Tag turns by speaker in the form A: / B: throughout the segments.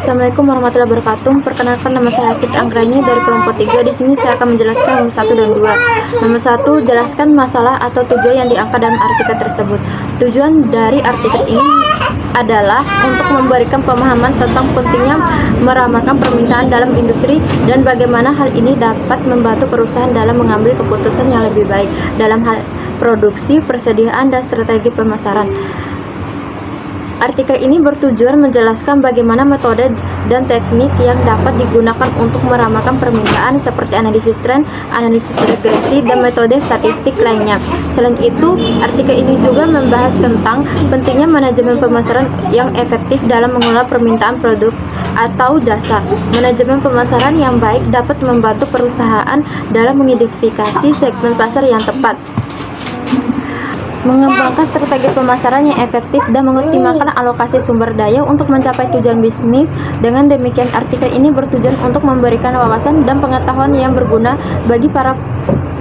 A: Assalamualaikum warahmatullahi wabarakatuh. Perkenalkan, nama saya Siti Anggraini dari kelompok 3. Di sini saya akan menjelaskan nomor 1 dan 2. Nomor 1, jelaskan masalah atau tujuan yang diangkat dalam artikel tersebut. Tujuan dari artikel ini adalah untuk memberikan pemahaman tentang pentingnya meramalkan permintaan dalam industri dan bagaimana hal ini dapat membantu perusahaan dalam mengambil keputusan yang lebih baik dalam hal produksi, persediaan, dan strategi pemasaran. Artikel ini bertujuan menjelaskan bagaimana metode dan teknik yang dapat digunakan untuk meramalkan permintaan seperti analisis tren, analisis regresi, dan metode statistik lainnya. Selain itu, artikel ini juga membahas tentang pentingnya manajemen pemasaran yang efektif dalam mengelola permintaan produk atau jasa. Manajemen pemasaran yang baik dapat membantu perusahaan dalam mengidentifikasi segmen pasar yang tepat, mengembangkan strategi pemasaran yang efektif, dan mengoptimalkan alokasi sumber daya untuk mencapai tujuan bisnis. Dengan demikian, artikel ini bertujuan untuk memberikan wawasan dan pengetahuan yang berguna bagi para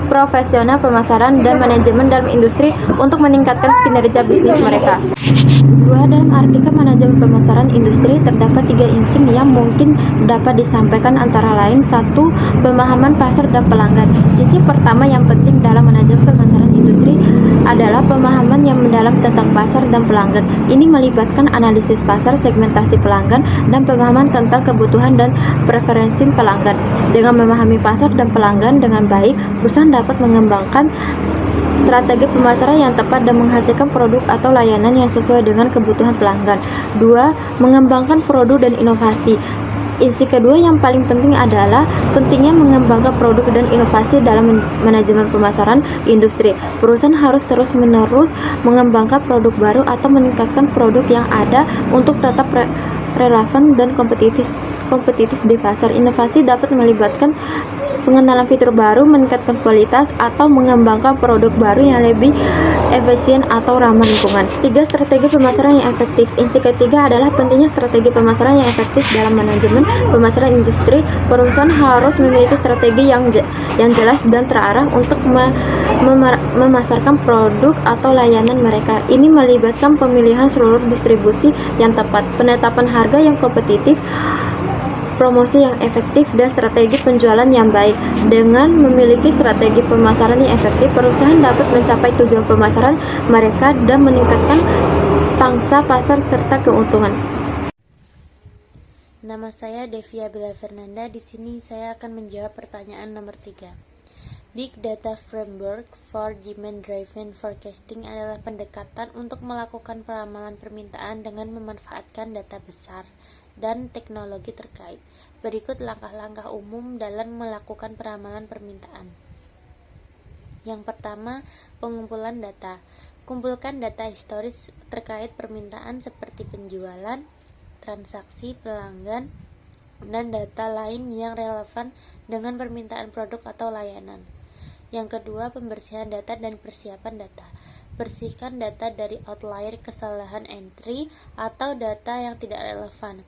A: profesional pemasaran dan manajemen dalam industri untuk meningkatkan kinerja bisnis mereka. Dalam artikel manajemen pemasaran industri terdapat 3 inti yang mungkin dapat disampaikan, antara lain: 1. Pemahaman pasar dan pelanggan. Inti pertama yang penting dalam manajemen pemasaran industri adalah pemahaman yang mendalam tentang pasar dan pelanggan. Ini melibatkan analisis pasar, segmentasi pelanggan, dan pemahaman tentang kebutuhan dan preferensi pelanggan. Dengan memahami pasar dan pelanggan dengan baik, perusahaan dapat mengembangkan strategi pemasaran yang tepat dan menghasilkan produk atau layanan yang sesuai dengan kebutuhan pelanggan. 2. Mengembangkan produk dan inovasi. Inti kedua yang paling penting adalah pentingnya mengembangkan produk dan inovasi dalam manajemen pemasaran industri. Perusahaan harus terus-menerus mengembangkan produk baru atau meningkatkan produk yang ada untuk tetap relevan dan kompetitif di pasar. Inovasi dapat melibatkan pengenalan fitur baru, meningkatkan kualitas, atau mengembangkan produk baru yang lebih efisien atau ramah lingkungan. 3. Strategi pemasaran yang efektif. Inti ketiga adalah pentingnya strategi pemasaran yang efektif dalam manajemen pemasaran industri. Perusahaan harus memiliki strategi yang jelas dan terarah untuk memasarkan produk atau layanan mereka. Ini melibatkan pemilihan seluruh distribusi yang tepat, penetapan harga yang kompetitif, promosi yang efektif, dan strategi penjualan yang baik. Dengan memiliki strategi pemasaran yang efektif, perusahaan dapat mencapai tujuan pemasaran mereka dan meningkatkan pangsa pasar serta keuntungan.
B: Nama saya Devia Bella Fernanda. Di sini saya akan menjawab pertanyaan nomor 3. Big Data Framework for Demand Driven Forecasting adalah pendekatan untuk melakukan peramalan permintaan dengan memanfaatkan data besar dan teknologi terkait. Berikut langkah-langkah umum dalam melakukan peramalan permintaan. Yang pertama, pengumpulan data. Kumpulkan data historis terkait permintaan seperti penjualan, transaksi, pelanggan, dan data lain yang relevan dengan permintaan produk atau layanan. Yang kedua, pembersihan data dan persiapan data. Bersihkan data dari outlier, kesalahan entry, atau data yang tidak relevan.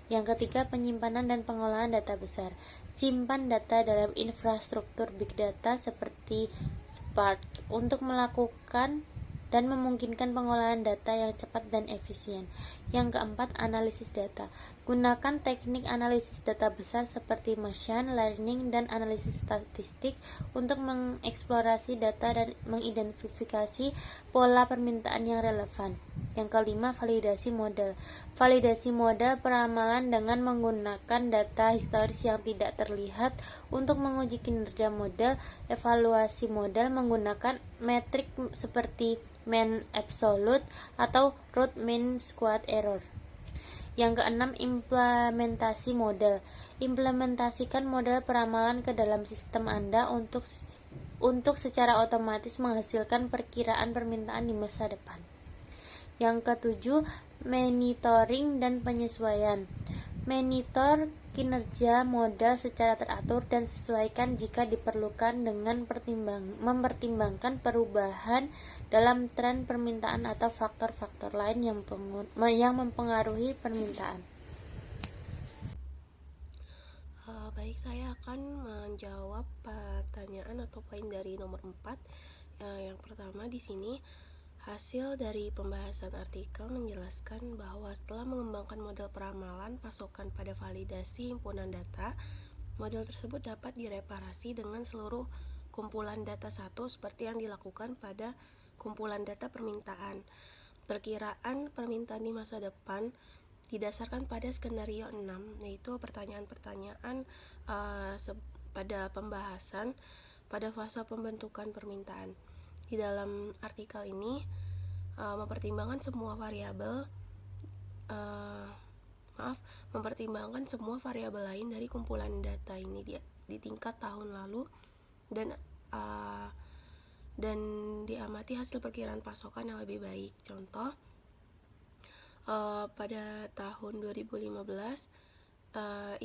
B: Yang ketiga, penyimpanan dan pengolahan data besar. Simpan data dalam infrastruktur big data seperti Spark untuk melakukan dan memungkinkan pengolahan data yang cepat dan efisien. Yang keempat, analisis data. Gunakan teknik analisis data besar seperti machine learning dan analisis statistik untuk mengeksplorasi data dan mengidentifikasi pola permintaan yang relevan. Yang kelima, validasi model. Validasi model peramalan dengan menggunakan data historis yang tidak terlihat untuk menguji kinerja model. Evaluasi model menggunakan metrik seperti mean absolute atau root mean squared error. Yang keenam, implementasi model. Implementasikan model peramalan ke dalam sistem Anda untuk secara otomatis menghasilkan perkiraan permintaan di masa depan. Yang ketujuh, monitoring dan penyesuaian. Monitor kinerja model secara teratur dan sesuaikan jika diperlukan dengan mempertimbangkan perubahan dalam tren permintaan atau faktor-faktor lain yang mempengaruhi permintaan.
C: Baik, saya akan menjawab pertanyaan atau poin dari nomor 4. Yang pertama di sini, Hasil dari pembahasan artikel menjelaskan bahwa setelah mengembangkan model peramalan pasokan pada validasi himpunan data, model tersebut dapat direparasi dengan seluruh kumpulan data satu seperti yang dilakukan pada kumpulan data permintaan. Perkiraan permintaan di masa depan didasarkan pada skenario 6, yaitu pertanyaan-pertanyaan pada pembahasan pada fase pembentukan permintaan. Di dalam artikel ini mempertimbangkan semua variabel lain dari kumpulan data ini di tingkat tahun lalu dan diamati hasil perkiraan pasokan yang lebih baik. Contoh, pada tahun 2015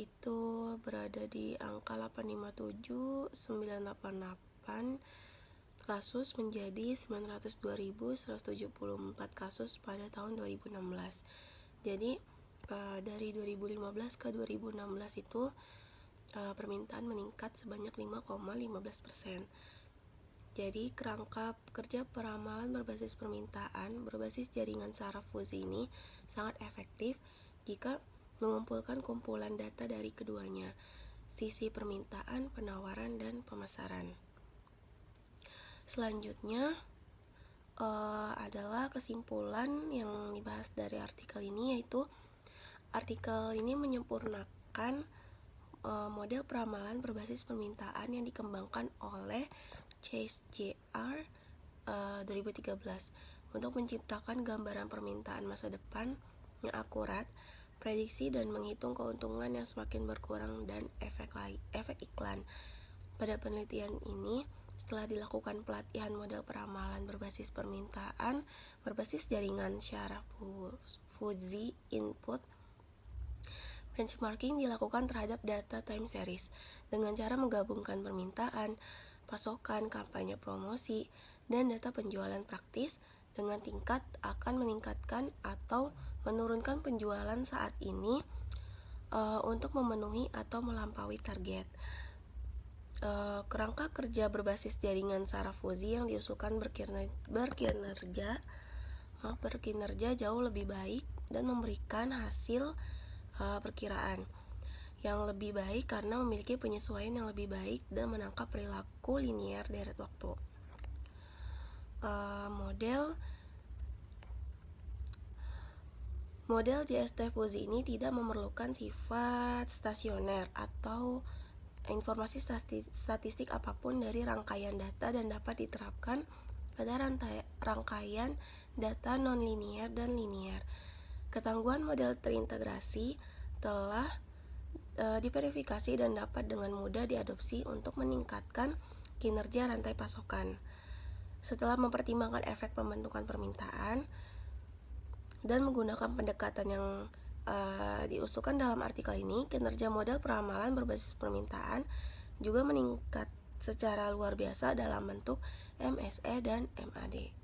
C: itu berada di angka 857.988 kasus menjadi 902.174 kasus pada tahun 2016. Jadi dari 2015 ke 2016 itu permintaan meningkat sebanyak 5,15%. Jadi kerangka kerja peramalan berbasis permintaan berbasis jaringan saraf fuzi ini sangat efektif jika mengumpulkan kumpulan data dari keduanya, sisi permintaan, penawaran, dan pemasaran. Selanjutnya adalah kesimpulan yang dibahas dari artikel ini, yaitu artikel ini menyempurnakan model peramalan berbasis permintaan yang dikembangkan oleh Chase Jr. 2013 untuk menciptakan gambaran permintaan masa depan yang akurat, prediksi dan menghitung keuntungan yang semakin berkurang dan efek iklan. Pada penelitian ini, setelah dilakukan pelatihan model peramalan berbasis permintaan berbasis jaringan syaraf fuzzy input, benchmarking dilakukan terhadap data time series dengan cara menggabungkan permintaan, pasokan, kampanye promosi, dan data penjualan praktis dengan tingkat akan meningkatkan atau menurunkan penjualan saat ini untuk memenuhi atau melampaui target. Kerangka kerja berbasis jaringan saraf fuzi yang diusulkan berkinerja jauh lebih baik dan memberikan hasil perkiraan yang lebih baik karena memiliki penyesuaian yang lebih baik dan menangkap perilaku linier deret waktu. Model JST fuzi ini tidak memerlukan sifat stasioner atau informasi statistik apapun dari rangkaian data dan dapat diterapkan pada rangkaian data non-linier dan linier. Ketangguhan model terintegrasi telah diverifikasi dan dapat dengan mudah diadopsi untuk meningkatkan kinerja rantai pasokan. Setelah mempertimbangkan efek pembentukan permintaan dan menggunakan pendekatan yang diusulkan dalam artikel ini, kinerja model peramalan berbasis permintaan juga meningkat secara luar biasa dalam bentuk MSE dan MAD.